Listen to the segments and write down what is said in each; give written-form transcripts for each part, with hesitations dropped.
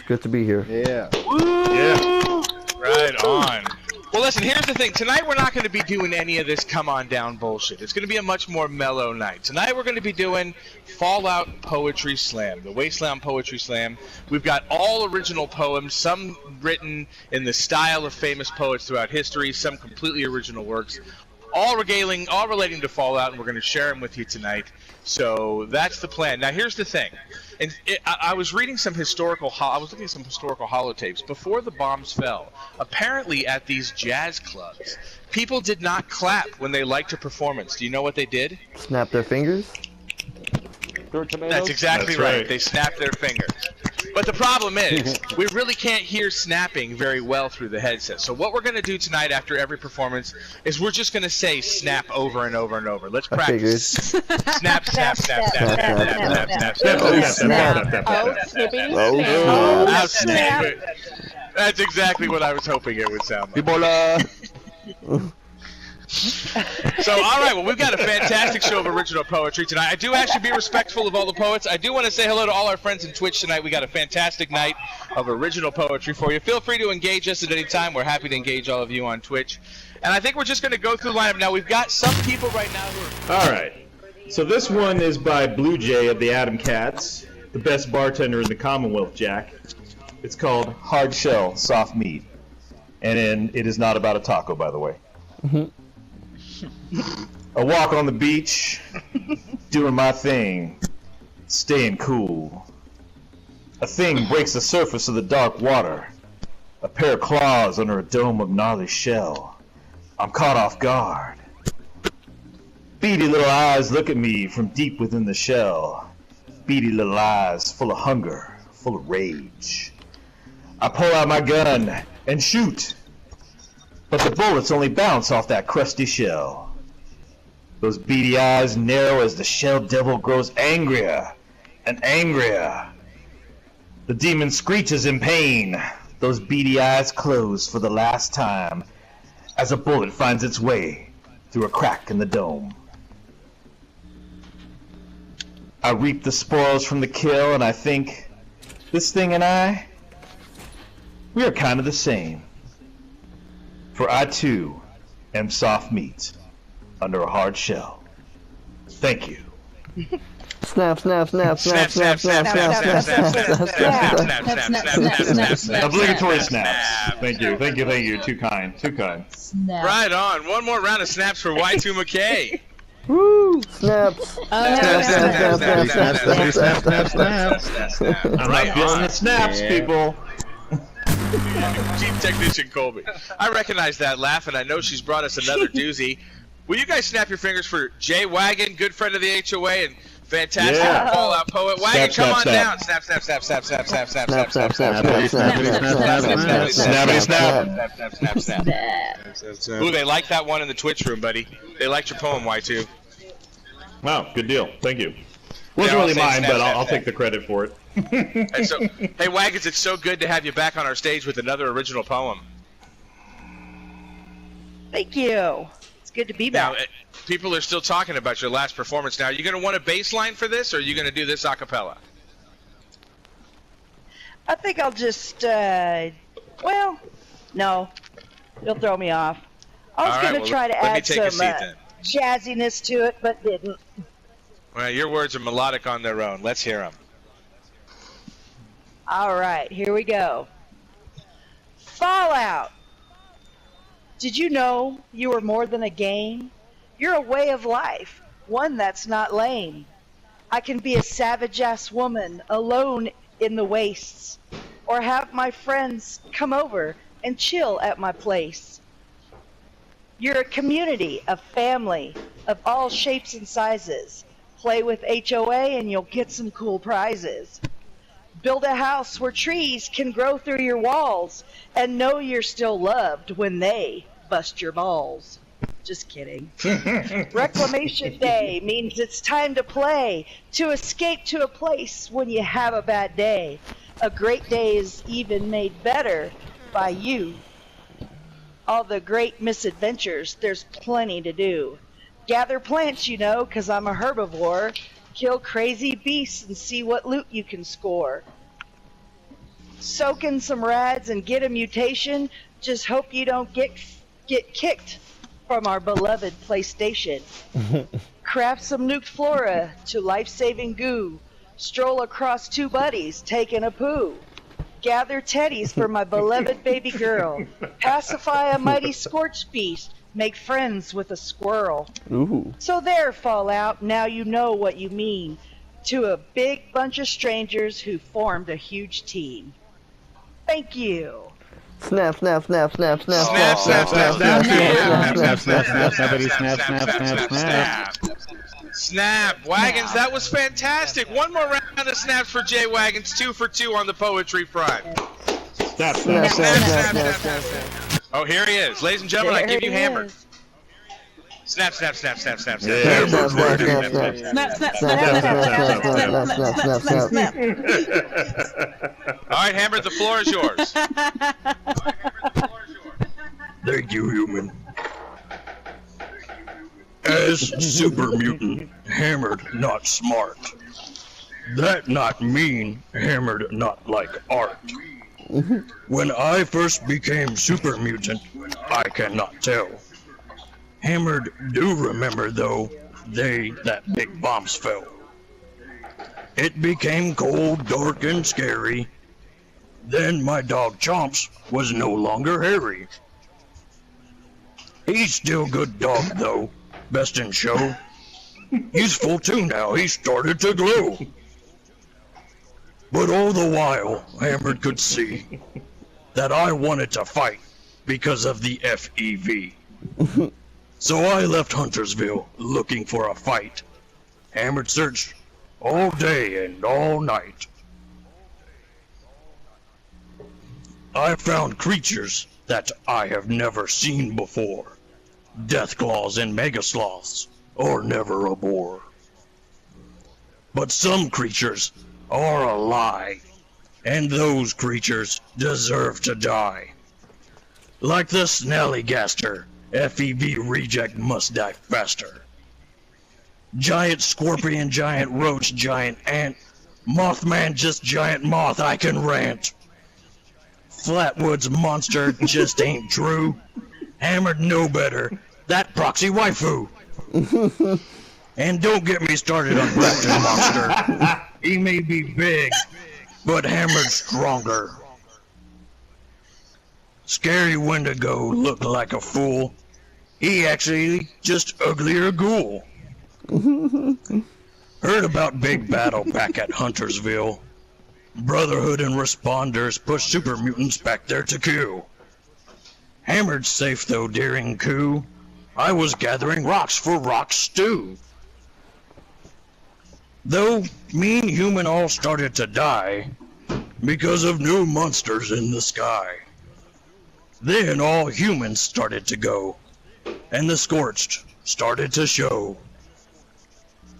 good to be here. Yeah. Yeah. Right on. Well, listen, here's the thing. Tonight we're not going to be doing any of this come on down bullshit. It's going to be a much more mellow night. Tonight we're going to be doing Fallout Poetry Slam, the Wasteland Poetry Slam. We've got all original poems, some written in the style of famous poets throughout history, some completely original works, all relating to Fallout, and we're going to share them with you tonight. So that's the plan. Now here's the thing. And I was reading some historical holotapes before the bombs fell. Apparently, at these jazz clubs, people did not clap when they liked a performance. Do you know what they did? Snap their fingers. That's exactly right. They snapped their fingers. But the problem is, we really can't hear snapping very well through the headset. So what we're going to do tonight after every performance is we're just going to say snap over and over and over. Let's practice. Snap, snap, snap, snap, snap, snap, snap, snap. Oh, snippity snap. Oh, snap. That's exactly what I was hoping it would sound like. So, all right, well, we've got a fantastic show of original poetry tonight. I do actually be respectful of all the poets. I do want to say hello to all our friends in Twitch tonight. We got a fantastic night of original poetry for you. Feel free to engage us at any time. We're happy to engage all of you on Twitch. And I think we're just going to go through the lineup now. We've got some people right now who are... All right. So this one is by Blue Jay of the Atom Cats, the best bartender in the Commonwealth, Jack. It's called Hard Shell, Soft Meat. And it is not about a taco, by the way. I walk on the beach, doing my thing, staying cool. A thing breaks the surface of the dark water. A pair of claws under a dome of gnarly shell. I'm caught off guard. Beady little eyes look at me from deep within the shell. Beady little eyes full of hunger, full of rage. I pull out my gun and shoot. But the bullets only bounce off that crusty shell. Those beady eyes narrow as the shell devil grows angrier and angrier. The demon screeches in pain. Those beady eyes close for the last time as a bullet finds its way through a crack in the dome. I reap the spoils from the kill, and I think, this thing and I, we are kind of the same. For I too am soft meat under a hard shell. Thank you. Snap, snap, snap, snap, snap, snap, snap, snap, snap, snap. Obligatory snaps. Thank you, thank you, thank you. Too kind, too kind. Right on. One more round of snaps for Y2 McKay. Woo! Snaps. Snap, snap, snap, snap, snap, snap, snap, snap. I'm not feeling the snaps, people. Chief Technician Colby. I recognize that laugh, and I know she's brought us another doozy. Will you guys snap your fingers for Jay Wagon, good friend of the HOA and fantastic Fallout poet? Wagon, come on down. Snap, snap, snap, snap, snap, snap, snap, snap, snap, snap, snap, snap, snap, snap. Ooh, they like that one in the Twitch room, buddy. They liked your poem, Y2. Wow, good deal. Thank you. Wasn't really mine, but I'll take the credit for it. And so, hey, Wagons, it's so good to have you back on our stage with another original poem. Thank you. It's good to be back. Now, people are still talking about your last performance. Now, are you going to want a bass line for this, or are you going to do this a cappella? I think I'll just, well, no. It'll throw me off. I was going to try to add some jazziness to it, but didn't. Well, your words are melodic on their own. Let's hear them. All right, here we go. Fallout. Did you know you were more than a game? You're a way of life, one that's not lame. I can be a savage-ass woman alone in the wastes, or have my friends come over and chill at my place. You're a community, a family of all shapes and sizes. Play with HOA and you'll get some cool prizes. Build a house where trees can grow through your walls and know you're still loved when they bust your balls. Just kidding. Reclamation Day means it's time to play, to escape to a place when you have a bad day. A great day is even made better by you. All the great misadventures, there's plenty to do. Gather plants, you know, 'cause I'm a herbivore. Kill crazy beasts and see what loot you can score. Soak in some rads and get a mutation. Just hope you don't get kicked from our beloved PlayStation. Craft some nuked flora to life-saving goo. Stroll across two buddies taking a poo. Gather teddies for my beloved baby girl. Pacify a mighty scorched beast. Make friends with a squirrel. Ooh. So there, Fallout, now you know what you mean to a big bunch of strangers who formed a huge team. Thank you. Snap, snap, snap, snap, snap, Snap, snap, snap, snap, snap, snap. Snap. Wagons, that was fantastic. One more round of snaps for Jay Wagons. 2 for 2 on the poetry front. Snap, snap, snap, snap, snap, snap, snap. Oh, here he is. Ladies and gentlemen, I There give you he Hammer. is. Snap, snap, snap, snap, snap, snap. Yeah. Snap, snap, snap, snap. Snap, snap, Snap, snap, snap, snap, snap, snap. All right, Hammer, the floor is yours. Thank you, human. As super mutant, hammered, not smart. That not mean, hammered, not like art. When I first became super mutant, I cannot tell. Hammered do remember though, that big bombs fell. It became cold, dark, and scary. Then my dog Chomps was no longer hairy. He's still good dog though, best in show. He's full too now, he started to glow. But all the while, Hammered could see that I wanted to fight because of the FEV. So I left Huntersville looking for a fight. Hammered searched all day and all night. I found creatures that I have never seen before. Deathclaws and megasloths are never a bore. But some creatures are a lie, and those creatures deserve to die. Like the Snallygaster, FEV reject must die faster. Giant scorpion, giant roach, giant ant, Mothman just giant moth, I can rant. Flatwoods monster just ain't true. Hammered know better, that proxy waifu. And don't get me started on Raptor Monster. He may be big, but Hammered stronger. Scary Wendigo looked like a fool. He actually just uglier ghoul. Heard about big battle back at Huntersville. Brotherhood and responders push super mutants back there to kill. Hammered safe though during coup. I was gathering rocks for rock stew. Though me and human all started to die because of new monsters in the sky. Then all humans started to go, and the scorched started to show.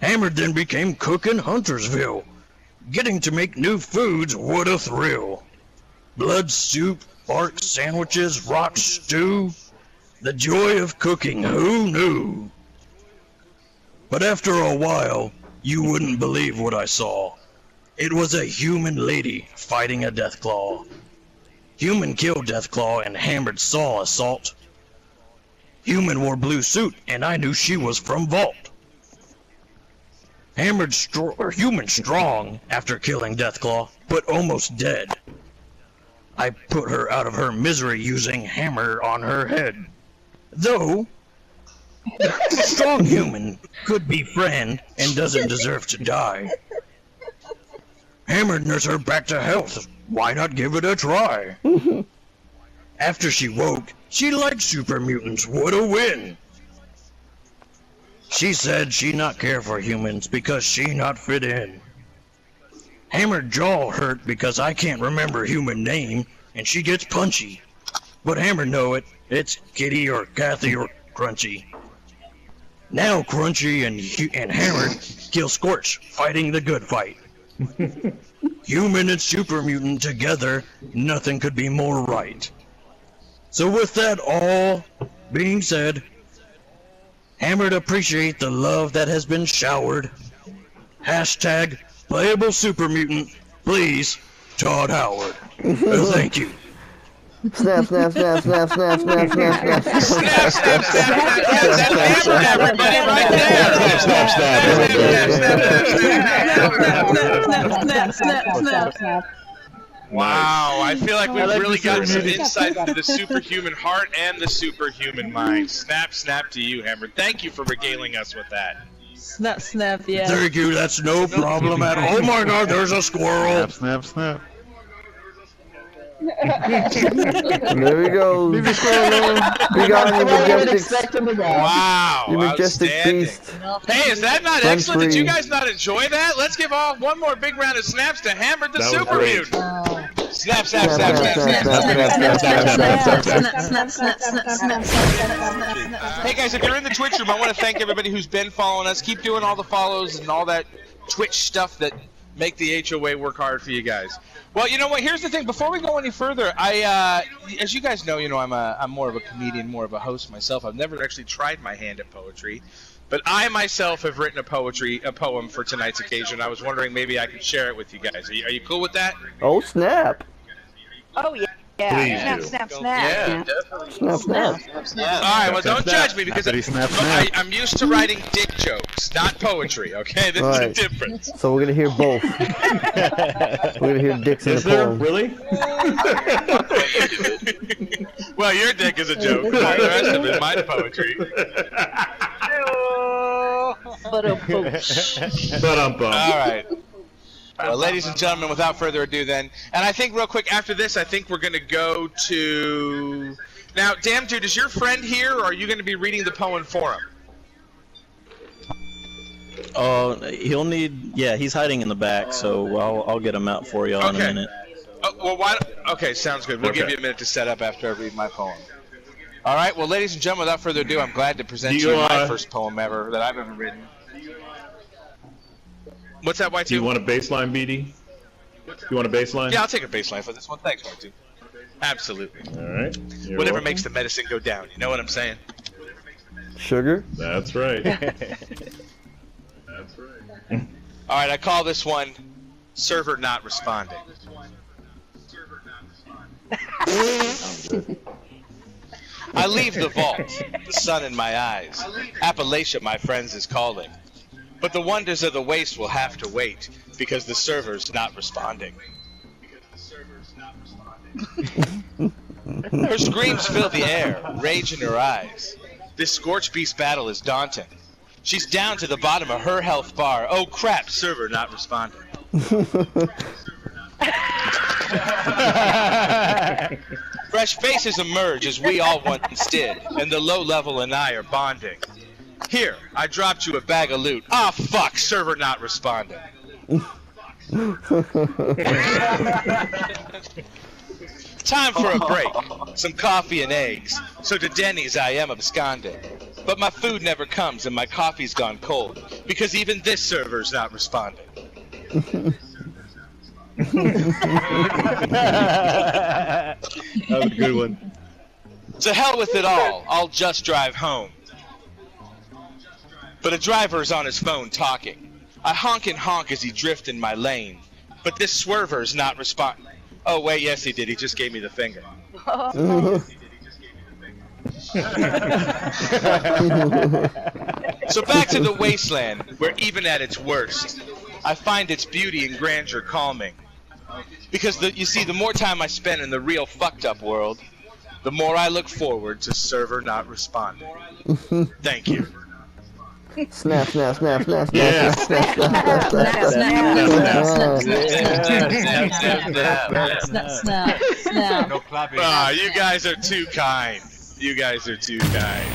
Hammered then became cook in Huntersville. Getting to make new foods, what a thrill. Blood soup, bark sandwiches, rock stew. The joy of cooking, who knew? But after a while, you wouldn't believe what I saw. It was a human lady fighting a Deathclaw. Human killed Deathclaw and Hammered saw assault. Human wore blue suit and I knew she was from Vault. Human strong after killing Deathclaw, but almost dead. I put her out of her misery using hammer on her head. Though, strong human could be friend and doesn't deserve to die. Hammered nurse her back to health. Why not give it a try? After she woke, she liked super mutants. What a win! She said she not care for humans because she not fit in. Hammered jaw hurt because I can't remember human name, and she gets punchy. But Hammer know it. It's Kitty or Kathy or Crunchy. Now Crunchy and Hammer kill Scorch, fighting the good fight. Human and super mutant together, nothing could be more right. So with that all being said, Hammered appreciate the love that has been showered. Hashtag playable super mutant, please, Todd Howard. Thank you. Snap, snap, snap, snap, snap, snap, snap, snap. Snap, snap, snap, snap. That's hammered, everybody, right there. Snap, snap, Snap. Wow, I feel like we've like really the gotten some superhuman. insight into the superhuman heart and the superhuman mind. Snap, snap to you, Hammer. Thank you for regaling us with that. Snap, yeah. Thank you, that's no problem at all. Oh my god, there's a squirrel! snap, snap. There we go. We got you, majestic. Wow, You majestic outstanding. beast. Hey, is that not Run excellent? Did you free. guys not enjoy that? Let's give off one more big round of snaps to Hammer the That was Super great. Mutant. Snap, snap, Snap, snap, snap, snap, snap, snap. Hey guys, if you're in the Twitch room, I want to thank everybody who's been following us. Keep doing all the follows and all that Twitch stuff that make the HOA work hard for you guys. Well, you know what? Here's the thing. Before we go any further, as you guys know, I'm more of a comedian, more of a host myself. I've never actually tried my hand at poetry, but I myself have written a poem for tonight's occasion. I was wondering maybe I could share it with you guys. Are you cool with that? Oh, snap. Oh yeah. Please Snap, do. snap, snap. Snap, snap. All right, well, don't judge me because Snap, snap. I'm used to writing dick jokes, not poetry, okay? There's a Right. difference. So we're gonna hear both. We're gonna hear dicks in the Is there poem. really? Well, your dick is a joke. The rest of it is my poetry. But a But All right. Well, ladies and gentlemen, without further ado then, and I think real quick after this, I think we're going to go to... Now, Damn Dude, is your friend here, or are you going to be reading the poem for him? He'll need. Yeah, he's hiding in the back, so I'll get him out for you in a Okay. minute. Oh, well, why? Okay, sounds good. We'll give you a minute to set up after I read my poem. All right. Well, ladies and gentlemen, without further ado, I'm glad to present Do you you, my first poem ever that I've ever written. What's that, Y2? Do you want a baseline, BD? You want a baseline? Yeah, I'll take a baseline for this one. Thanks, Y2. Absolutely. All right. You're Whatever welcome. makes the medicine go down. You know what I'm saying? Sugar? That's right. All right. I call this one "Server Not Responding." I leave the vault, the sun in my eyes. Appalachia, my friends, is calling. But the wonders of the waste will have to wait, because the server's not responding. Her screams fill the air, rage in her eyes. This scorched beast battle is daunting. She's down to the bottom of her health bar. Oh crap, server not responding. Fresh faces emerge as we all once did, and the low level and I are bonding. Here, I dropped you a bag of loot. Ah, fuck, server not responding. Time for a break, some coffee and eggs. So to Denny's I am absconding. But my food never comes and my coffee's gone cold, because even this server's not responding. That was a good one. To hell with it all, I'll just drive home. But a driver is on his phone talking. I honk and honk as he drifts in my lane. But this swerver's not responding. Oh wait, yes he did, he just gave me the finger. So back to the wasteland, where even at its worst, I find its beauty and grandeur calming. Because you see, the more time I spend in the real fucked up world, the more I look forward to server not responding. Thank you. Snap, snap, snap, snap, snap, Yeah. snap, snap, snap, snap, snap. Ah, you guys are too kind. You guys are too kind.